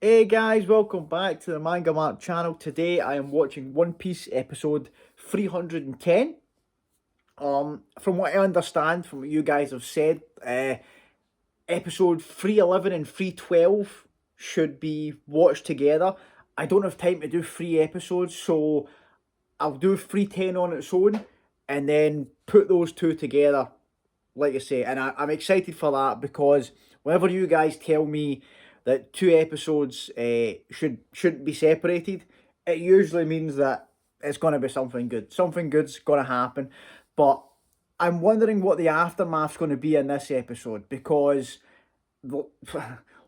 Hey guys, welcome back to the MangaMark channel. Today I am watching One Piece episode 310. From what I understand, from what you guys have said, episode 311 and 312 should be watched together. I don't have time to do three episodes, so I'll do 310 on its own and then put those two together, like I say. And I'm excited for that because whenever you guys tell me that two episodes shouldn't be separated, it usually means that it's going to be something good. Something good's going to happen. But I'm wondering what the aftermath's going to be in this episode because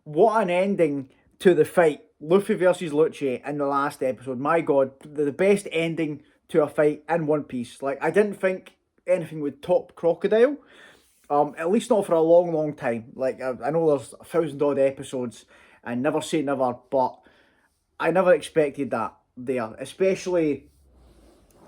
what an ending to the fight. Luffy versus Lucci in the last episode. My God, the best ending to a fight in One Piece. Like, I didn't think anything would top Crocodile. At least not for a long, long time. Like, I know there's 1,000 odd episodes, and never say never, but I never expected that there, especially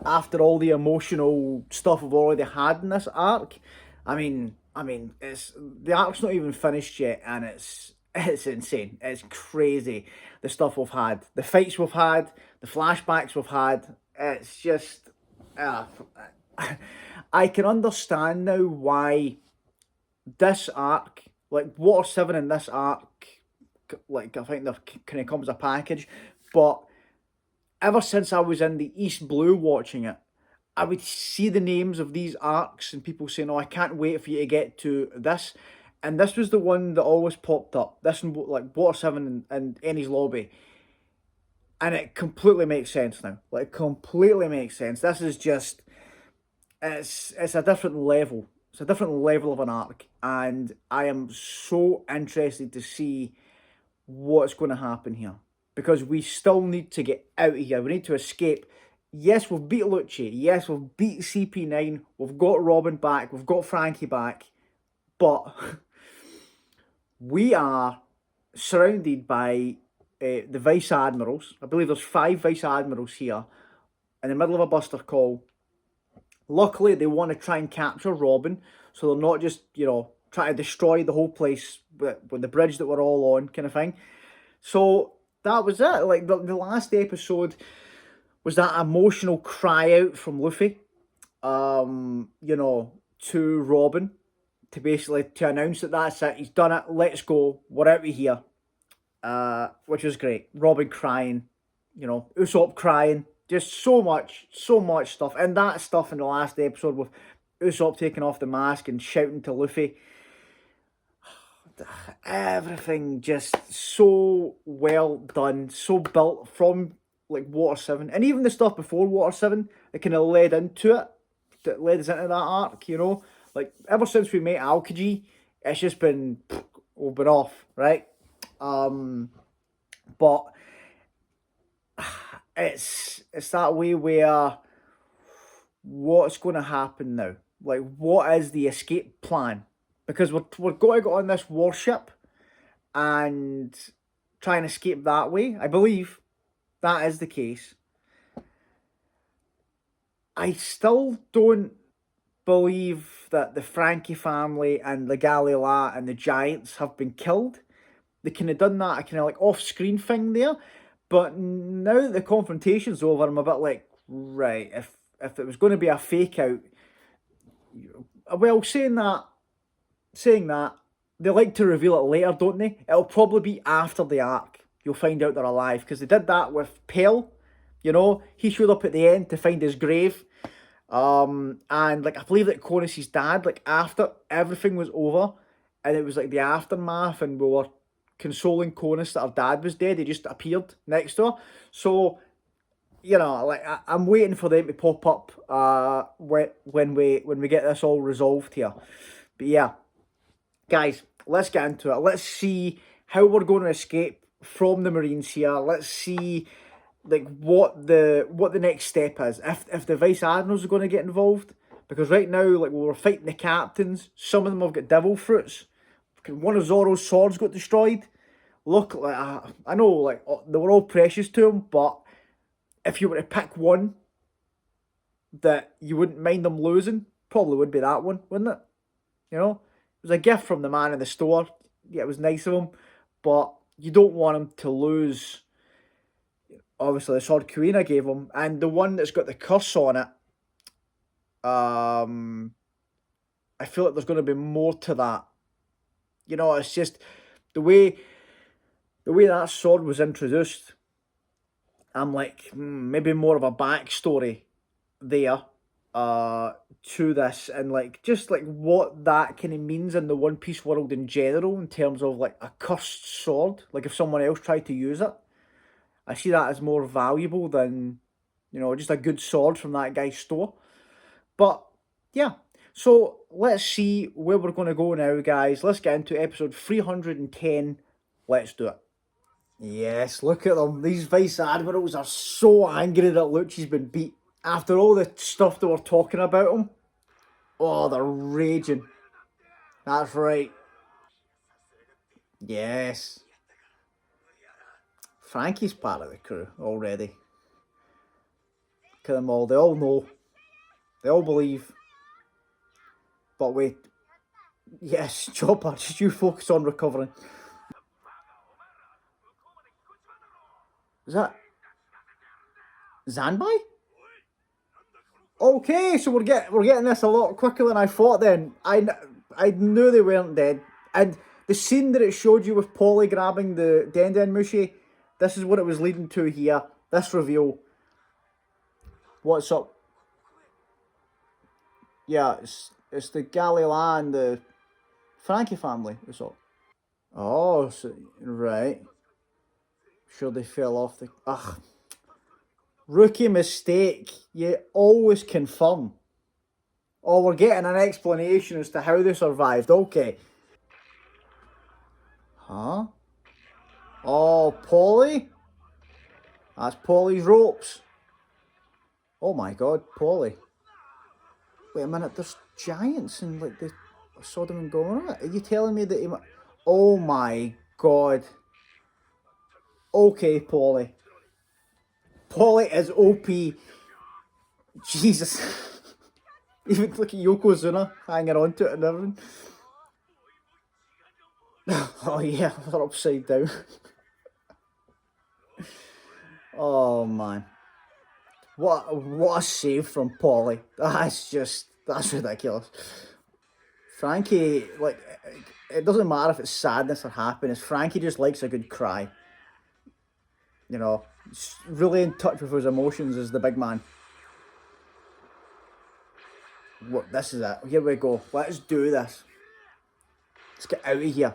after all the emotional stuff we've already had in this arc. It's the arc's not even finished yet, and it's insane. It's crazy the stuff we've had, the fights we've had, the flashbacks we've had. It's just, uh, I can understand now why this arc, like Water 7 in this arc, like I think they kind of comes a package. But ever since I was in the East Blue watching it, I would see the names of these arcs and people saying, "Oh, I can't wait for you to get to this." And this was the one that always popped up. This and like Water 7 and Ennie's Lobby. And it completely makes sense now. Like, completely makes sense. This is just, it's a different level. It's a different level of an arc, and I am so interested to see what's going to happen here because we still need to get out of here. We need to escape. Yes, we've beat Lucci. Yes, we've beat CP9. We've got Robin back. We've got Frankie back, but we are surrounded by the vice admirals. I believe there's 5 vice admirals here in the middle of a buster call. Luckily, they want to try and capture Robin, so they're not just, trying to destroy the whole place with the bridge that we're all on, kind of thing. So that was it. Like, the last episode was that emotional cry out from Luffy, to Robin, to basically to announce that that's it, he's done it, let's go, we're out of here. Which was great. Robin crying, Usopp crying, just so much stuff. And that stuff in the last episode with Usopp taking off the mask and shouting to Luffy. Everything just so well done, so built from like Water 7. And even the stuff before Water 7 that kind of led into it, that led us into that arc, Like, ever since we met Aokiji, it's just been, we've been off, right? But it's that way where what's going to happen now? Like, what is the escape plan? Because we're going to go on this warship and try and escape that way. I believe that is the case. I still don't believe that the Frankie family and the Galila and the Giants have been killed. They kind of done that, a kind of like off-screen thing there. But now that the confrontation's over, I'm a bit like, right, if it was going to be a fake out, well, saying that, they like to reveal it later, don't they? It'll probably be after the arc. You'll find out they're alive because they did that with Pale. He showed up at the end to find his grave. And like I believe that Cronus' dad, like after everything was over, and it was like the aftermath, and we were consoling Cronus that her dad was dead. He just appeared next to her. So like I'm waiting for them to pop up when we get this all resolved here. But yeah, guys, let's get into it. Let's see how we're going to escape from the Marines here. Let's see like what the next step is. If the vice admirals are going to get involved, because right now, like, we were fighting the captains. Some of them have got devil fruits. One of Zoro's swords got destroyed. Look, like I know, like they were all precious to him, but if you were to pick one that you wouldn't mind them losing, probably would be that one, wouldn't it? It was a gift from the man in the store. Yeah, it was nice of him, but you don't want him to lose. Obviously, the sword Kuina gave him, and the one that's got the curse on it. Um, I feel like there's going to be more to that. You know, it's just the way the way that sword was introduced. I'm like, maybe more of a backstory there to this, and like just like what that kind of means in the One Piece world in general in terms of like a cursed sword. Like if someone else tried to use it, I see that as more valuable than, just a good sword from that guy's store. But yeah, so let's see where we're going to go now, guys. Let's get into episode 310. Let's do it. Yes, look at them. These vice admirals are so angry that Lucci's been beat. After all the stuff they were talking about him, oh, they're raging. That's right. Yes. Frankie's part of the crew already. Look at them all. They all know. They all believe. But wait. Yes, Chopper, just you focus on recovering. Is that Zanbai? Okay, so we're getting this a lot quicker than I thought. Then I knew they weren't dead, and the scene that it showed you with Polly grabbing the Denden Mushi, this is what it was leading to here. This reveal. What's up? Yeah, it's the Galila and the Frankie family. What's up? Oh, so, right. Sure, they fell off the. Ugh, rookie mistake. You always confirm. Oh, we're getting an explanation as to how they survived. Okay. Huh? Oh, Polly? That's Polly's ropes. Oh my god, Polly. Wait a minute, there's giants in like the Sodom and Gomorrah? Are you telling me that he... Oh my god. Okay, Polly. Polly is OP. Jesus. Even look at Yokozuna hanging on to it and everything. Oh yeah, they're upside down. Oh man. What a save from Polly. That's ridiculous. Frankie, like, it doesn't matter if it's sadness or happiness. Frankie just likes a good cry. Really in touch with his emotions as the big man. What? This is it. Here we go. Let's do this. Let's get out of here.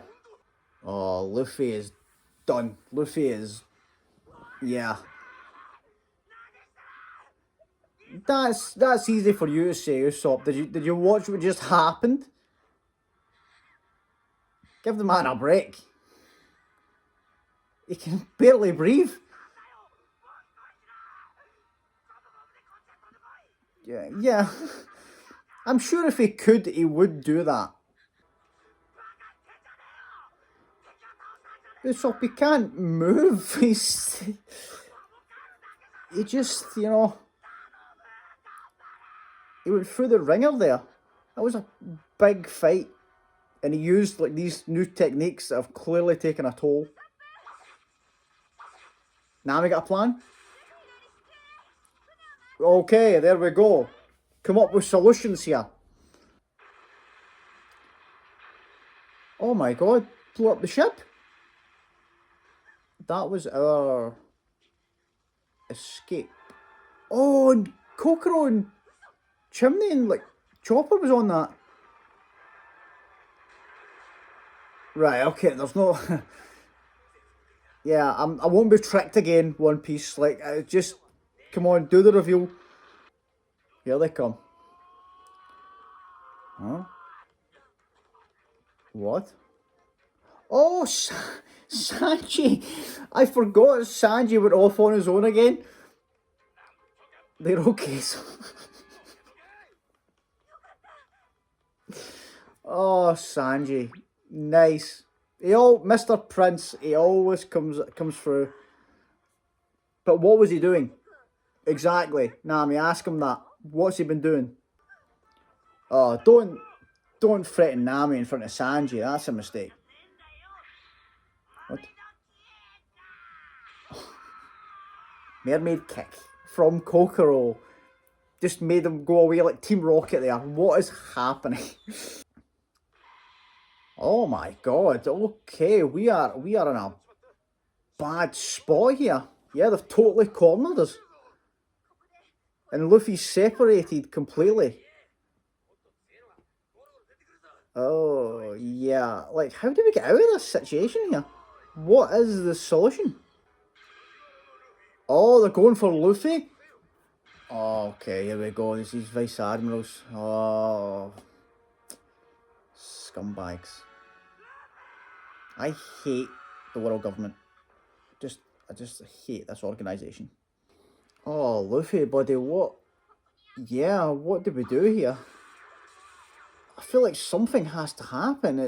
Oh, Luffy is done. Luffy is, yeah. That's easy for you to say, Usopp. Did you watch what just happened? Give the man a break. He can barely breathe. Yeah. I'm sure if he could, he would do that. Usopp, he can't move. He just, he went through the ringer there. That was a big fight. And he used like these new techniques that have clearly taken a toll. Now we got a plan? Okay, there we go. Come up with solutions here. Oh my god, blew up the ship? That was our escape. Oh, and Kokoro and Chimney and like Chopper was on that. Right, okay, there's no... Yeah, I won't be tricked again, One Piece. Like, just... Come on, do the reveal. Here they come. Huh? What? Oh, Sanji! I forgot Sanji went off on his own again. They're okay. Oh, Sanji. Nice. Mr. Prince, he always comes through. But what was he doing? Exactly. Nami, ask him that. What's he been doing? Oh, don't threaten Nami in front of Sanji. That's a mistake. What? Mermaid kick from Kokoro. Just made them go away like Team Rocket there. What is happening? Oh my god. Okay, we are in a bad spot here. Yeah, they've totally cornered us. And Luffy's separated completely. Oh, yeah. Like, how do we get out of this situation here? What is the solution? Oh, they're going for Luffy? Oh, okay, here we go. This is Vice Admirals. Oh, scumbags. I hate the world government. I just hate this organisation. Oh, Luffy, buddy, what? Yeah, what do we do here? I feel like something has to happen.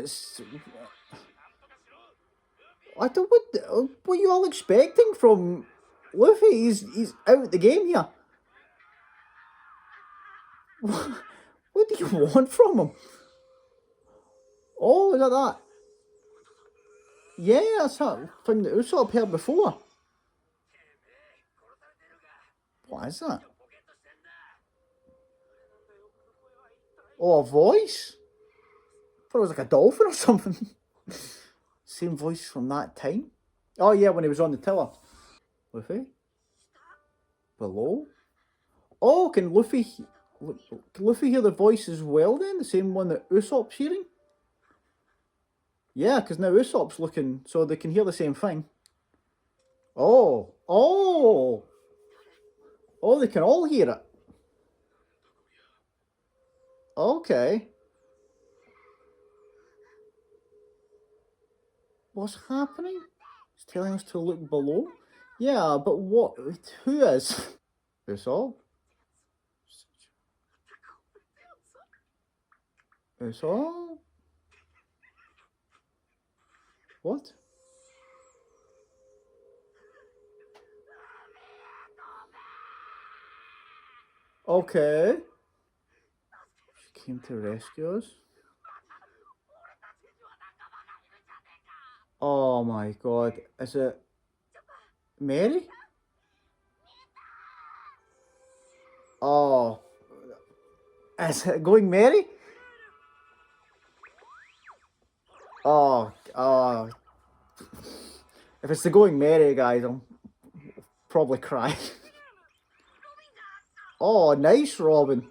I don't. What are you all expecting from Luffy? He's out of the game here. What do you want from him? Oh, is that? Yeah, that's that thing that Usopp heard before. What is that? Oh, a voice? I thought it was like a dolphin or something. Same voice from that time. Oh yeah, when he was on the tower. Luffy? Below? Oh, can Luffy hear the voice as well then? The same one that Usopp's hearing? Yeah, because now Usopp's looking, so they can hear the same thing. Oh, oh, oh, they can all hear it. Okay. What's happening? It's telling us to look below. Yeah, but what? Who is? Usopp? Usopp? What? Okay. She came to rescue us. Oh my god. Is it Mary? Oh. Is it going Mary? Oh, oh. If it's the going Mary, guys, I'll probably cry. Oh, nice, Robin.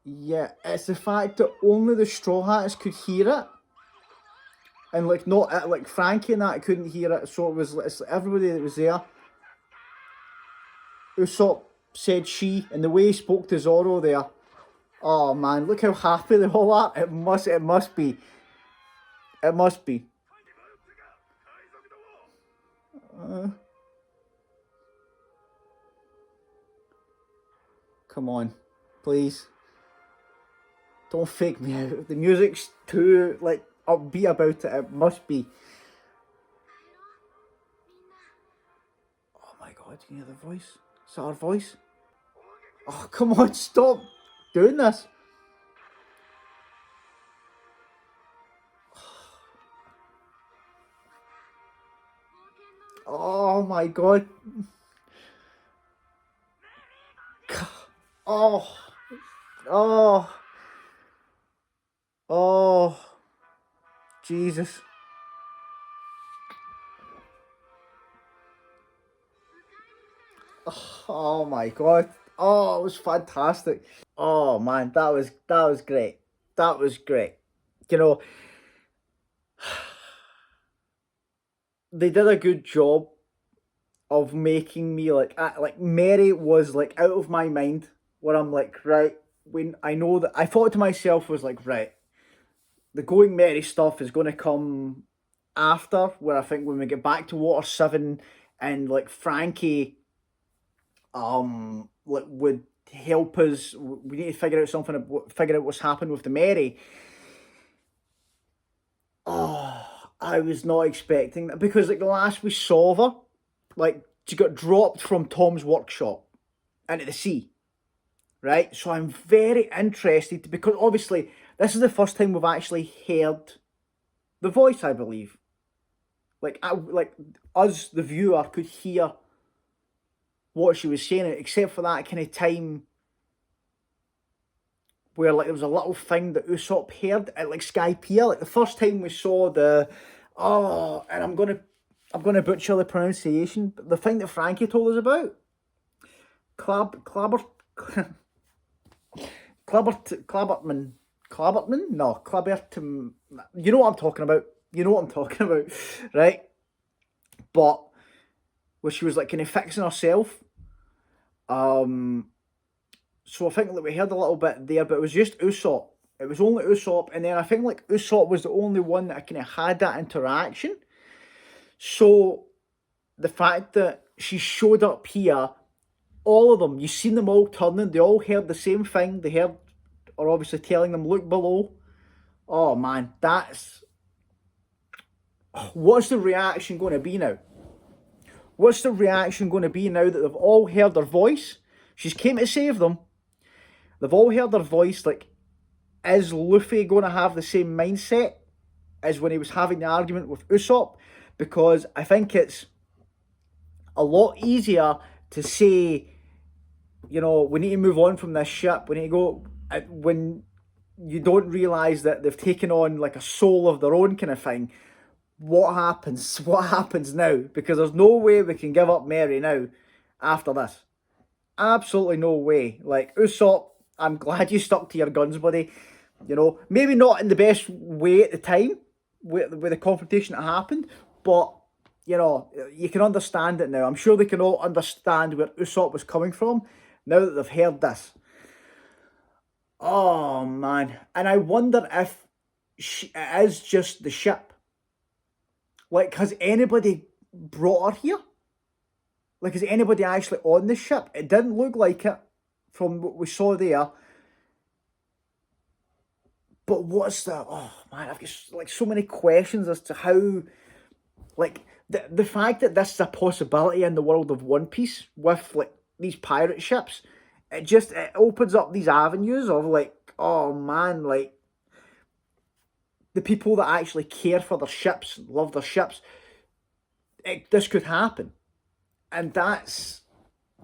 Yeah, it's the fact that only the Straw Hats could hear it. And like not like Frankie and that couldn't hear it, so it was it's everybody that was there. Usopp said she, and the way he spoke to Zoro there. Oh man, look how happy they all are. It must be. It must be. Come on, please. Don't fake me out. The music's too like upbeat about it. It must be. Oh my god, can you hear the voice? Is that our voice? Oh come on, stop doing this. Oh my god. Oh. Oh. Oh. Jesus. Oh my god. Oh, it was fantastic. Oh man, that was great. That was great. You know, they did a good job of making me like Mary was like out of my mind where I'm like, right, when I know that I thought to myself was like, right, the going Mary stuff is gonna come after where I think when we get back to Water 7 and like Frankie like would help us. We need to figure out something, figure out what's happened with the Mary. Oh, I was not expecting that because like the last we saw of her, like she got dropped from Tom's workshop into the sea, right? So I'm very interested because obviously this is the first time we've actually heard the voice, I believe. like us, the viewer, could hear what she was saying, except for that kind of time where like there was a little thing that Usopp heard at like Sky Pier, like the first time we saw the and I'm gonna butcher the pronunciation, but the thing that Frankie told us about, Clabber Clabbertman no Clabbertum, you know what I'm talking about. You know what I'm talking about, right? But where she was like kind of fixing herself. So I think that we heard a little bit there, but it was just Usopp. It was only Usopp, and then I think like Usopp was the only one that kind of had that interaction. So the fact that she showed up here, all of them, you seen them all turning, they all heard the same thing. They heard, or obviously telling them, look below. Oh man, what's the reaction going to be now? What's the reaction going to be now that they've all heard her voice? She's came to save them. They've all heard her voice. Like, is Luffy going to have the same mindset as when he was having the argument with Usopp? Because I think it's a lot easier to say, you know, we need to move on from this ship. We need to go, when you don't realise that they've taken on like a soul of their own kind of thing. What happens? What happens now? Because there's no way we can give up Mary now after this. Absolutely no way. Like, Usopp, I'm glad you stuck to your guns, buddy. You know, maybe not in the best way at the time with the confrontation that happened, but, you know, you can understand it now. I'm sure they can all understand where Usopp was coming from now that they've heard this. Oh, man. And I wonder if it is just the ship. Like, has anybody brought her here? Like, is anybody actually on the ship? It didn't look like it from what we saw there. But what's the... Oh, man, I've got, like, so many questions as to how... Like, the fact that this is a possibility in the world of One Piece with, like, these pirate ships, it opens up these avenues of, like, oh, man, like, the people that actually care for their ships, love their ships, this could happen. And it's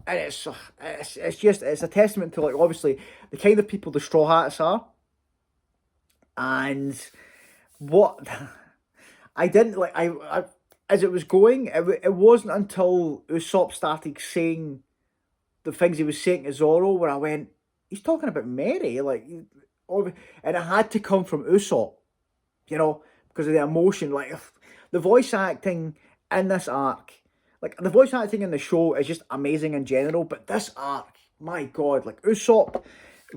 a testament to, like, obviously the kind of people the Straw Hats are. And what I didn't like, I as it was going, it wasn't until Usopp started saying the things he was saying to Zoro where I went, he's talking about Mary, like, and it had to come from Usopp. You know, because of the emotion, like the voice acting in this arc, like the voice acting in the show is just amazing in general, but this arc, my god, like Usopp,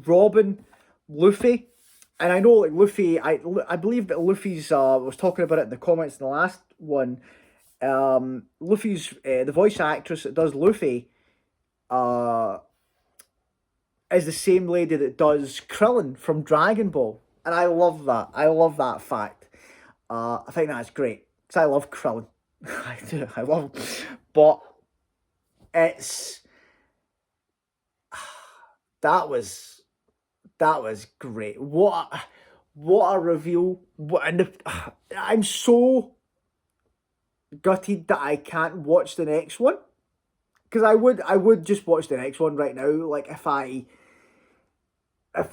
Robin, Luffy, and I know like Luffy, I believe that Luffy's, was talking about it in the comments in the last one, Luffy's, the voice actress that does Luffy, is the same lady that does Krillin from Dragon Ball. And I love that. I love that fact. I think that's great. Because I love Krillin. I do. I love him. But it's... That was great. What a reveal. I'm so gutted that I can't watch the next one. Because I would just watch the next one right now. Like, if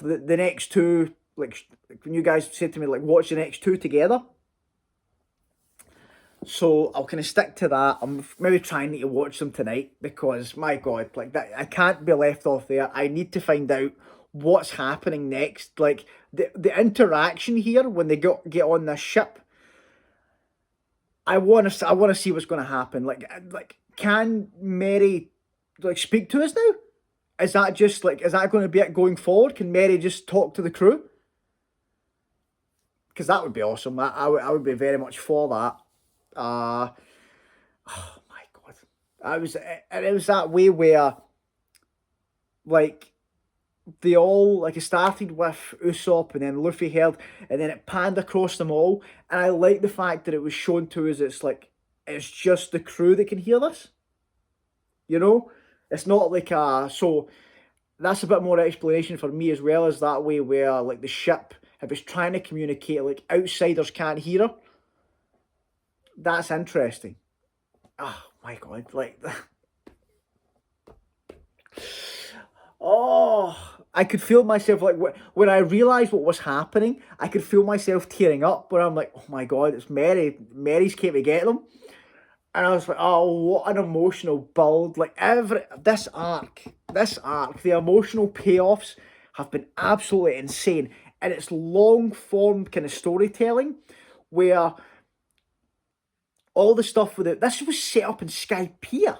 the next two... Like, when you guys said to me, like, watch the next two together. So I'll kind of stick to that. I'm maybe trying to watch them tonight because, my God, like, that I can't be left off there. I need to find out what's happening next. Like, the interaction here when they get on this ship. I want to see what's going to happen. Like, can Mary, like, speak to us now? Is that going to be it going forward? Can Mary just talk to the crew? Because that would be awesome. I would be very much for that. Oh my god, it was that way where, like, they all, like, it started with Usopp and then Luffy heard, and then it panned across them all. And I like the fact that it was shown to us. It's just the crew that can hear this. You know, it's not like so. That's a bit more explanation for me as well, as that way where, like, the ship, if it's trying to communicate, like, outsiders can't hear her. That's interesting. Oh my god, like oh, I could feel myself like when I realised what was happening, I could feel myself tearing up. Where I'm like, oh my god, it's Mary. Mary's came to get them, and I was like, oh, what an emotional build! Like this arc, the emotional payoffs have been absolutely insane, and it's long form kind of storytelling, where all the stuff with it. This was set up in Skypiea.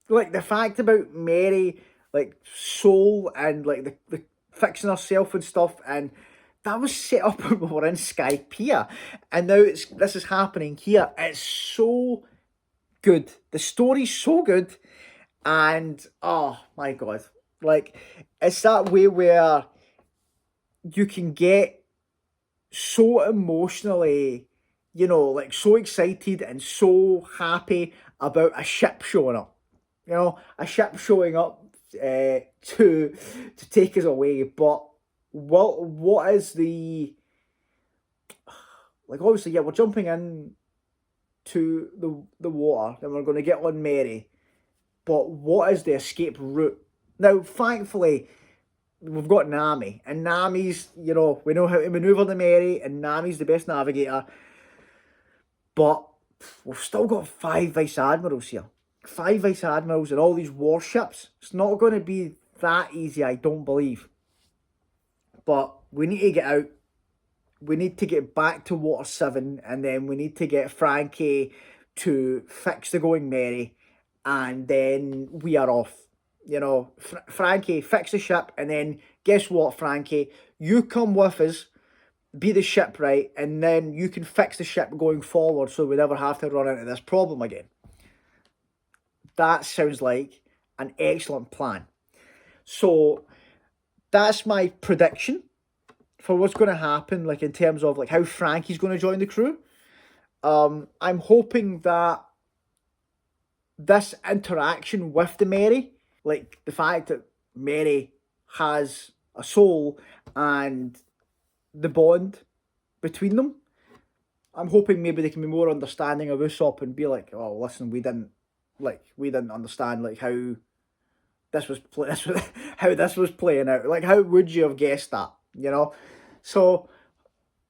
Like the fact about Mary, like soul and like the fixing herself and stuff, and that was set up when we were in Skypiea, and now this is happening here. It's so good. The story's so good, and oh my god, like it's that way where you can get so emotionally, like so excited and so happy about a ship showing up. A ship showing up to take us away. But what is the like? Obviously, yeah, we're jumping in to the water, and we're going to get on Mary. But what is the escape route? Now, thankfully, we've got Nami, and Nami's, we know how to maneuver the Mary, and Nami's the best navigator. But we've still got 5 vice admirals here. 5 vice admirals and all these warships. It's not going to be that easy, I don't believe. But we need to get out. We need to get back to Water 7, and then we need to get Frankie to fix the Going Merry, and then we are off. Frankie, fix the ship, and then guess what, Frankie? You come with us, be the shipwright, and then you can fix the ship going forward so we never have to run into this problem again. That sounds like an excellent plan. So that's my prediction for what's going to happen, like in terms of like how Frankie's going to join the crew. I'm hoping that this interaction with the Mary, like the fact that Mary has a soul and the bond between them, I'm hoping maybe they can be more understanding of Usopp and be like, oh, listen, we didn't understand like how this was how this was playing out. Like, how would you have guessed that? So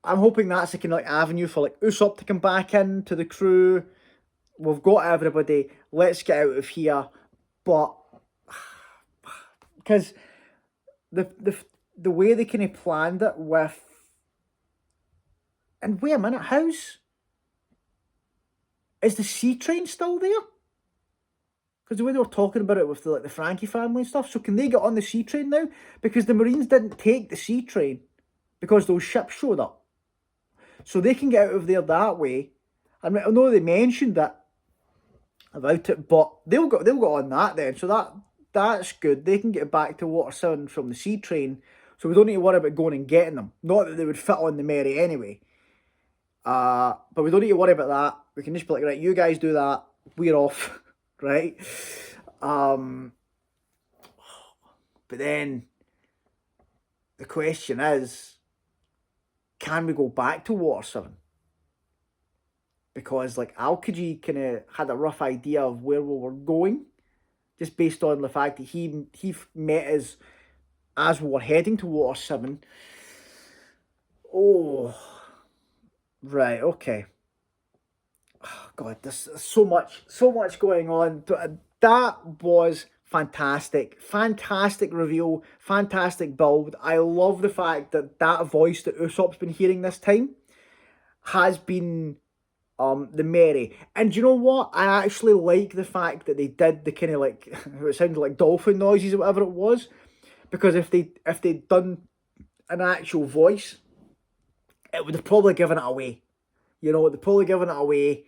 I'm hoping that's the kind of like avenue for like Usopp to come back into the crew. We've got everybody. Let's get out of here. But because the way they kind of planned it with, and wait a minute, is the sea train still there? Because the way they were talking about it with the Frankie family and stuff, so can they get on the sea train now? Because the Marines didn't take the sea train because those ships showed up. So they can get out of there that way. I mean, I know they mentioned that about it, but they'll go on that then. So that's good. They can get back to Water 7 from the sea train, so we don't need to worry about going and getting them. Not that they would fit on the Mary anyway. But we don't need to worry about that. We can just be like, right, you guys do that. We're off. Right? But then the question is, can we go back to Water 7? Because like Aokiji kind of had a rough idea of where we were going, just based on the fact that he met us as we were heading to Water 7. Oh, right, okay. Oh, God, there's so much going on. That was fantastic reveal, fantastic build. I love the fact that voice that Usopp's been hearing this time has been the Mary. And you know what? I actually like the fact that they did the kind of like it sounded like dolphin noises or whatever it was, because if they'd done an actual voice, it would have probably given it away. They'd probably given it away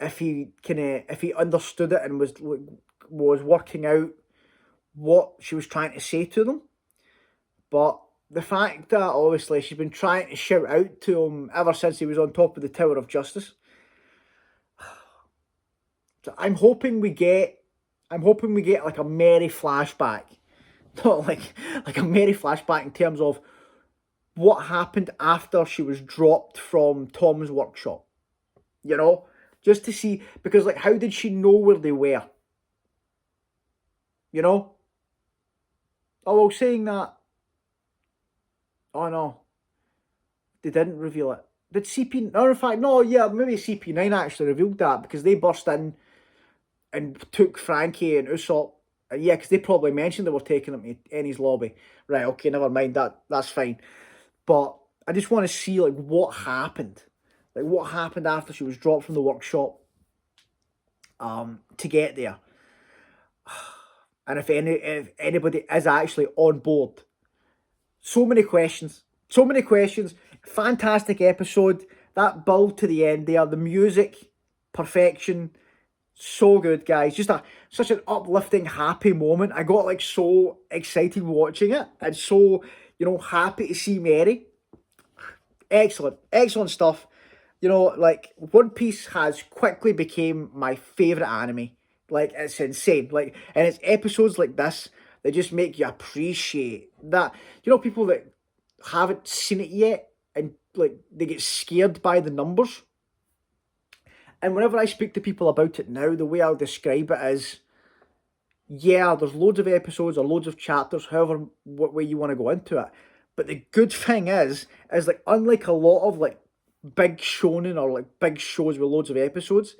if he understood it and was working out what she was trying to say to them. But the fact that obviously she's been trying to shout out to him ever since he was on top of the Tower of Justice. So I'm hoping we get like a Mary flashback. Not like a Mary flashback in terms of what happened after she was dropped from Tom's workshop. you know, just to see, because like, how did she know where they were? You know? Oh, well, saying that, oh no, they didn't reveal it. Did CP? No, in fact, no. Yeah, maybe CP9 actually revealed that because they burst in and took Frankie and Usopp. Yeah, because they probably mentioned they were taking him to Ennie's lobby. Right, okay, never mind. That's fine. But I just want to see like what happened. Like what happened after she was dropped from the workshop to get there. And if anybody is actually on board. So many questions. So many questions. Fantastic episode. That build to the end there. The music, perfection. So good, guys. Just such an uplifting, happy moment. I got like so excited watching it, and so happy to see Mary. Excellent, excellent stuff. Like One Piece has quickly became my favorite anime. Like it's insane. Like, and it's episodes like this that just make you appreciate that. People that haven't seen it yet and like they get scared by the numbers. And whenever I speak to people about it now, the way I'll describe it is, yeah, there's loads of episodes or loads of chapters, however what way you want to go into it. But the good thing is like unlike a lot of like big shonen or like big shows with loads of episodes,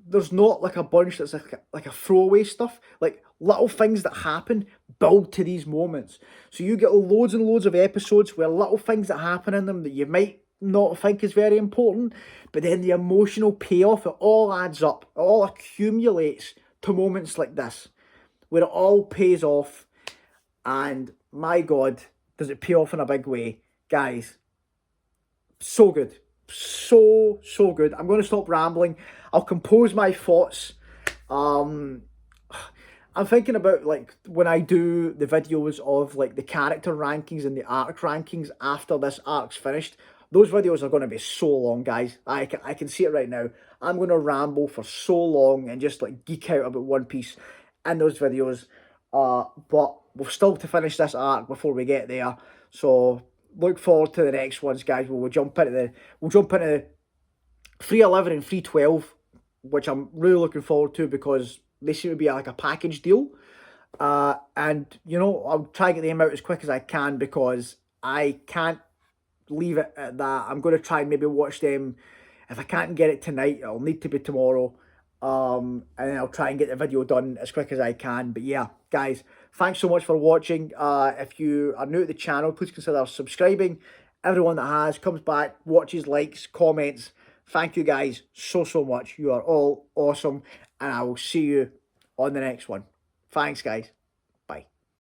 there's not like a bunch that's like a throwaway stuff. Like little things that happen build to these moments. So you get loads and loads of episodes where little things that happen in them that you might not think is very important, but then the emotional payoff, it all adds up. It all accumulates to moments like this, where it all pays off. And my God, does it pay off in a big way. Guys, so good. So good. I'm going to stop rambling. I'll compose my thoughts. I'm thinking about like when I do the videos of like the character rankings and the arc rankings after this arc's finished. Those videos are going to be so long, guys. I can see it right now. I'm going to ramble for so long and just like geek out about One Piece in those videos. But we've still to finish this arc before we get there. So look forward to the next ones, guys. We'll jump into 311 and 312, which I'm really looking forward to because they seem to be like a package deal. And I'll try to get them out as quick as I can because I can't leave it at that. I'm going to try and maybe watch them. If I can't get it tonight, it'll need to be tomorrow. And then I'll try and get the video done as quick as I can. But yeah, guys, thanks so much for watching. If you are new to the channel, please consider subscribing. Everyone that has comes back, watches, likes, comments. Thank you guys so much. You are all awesome. And I will see you on the next one. Thanks, guys.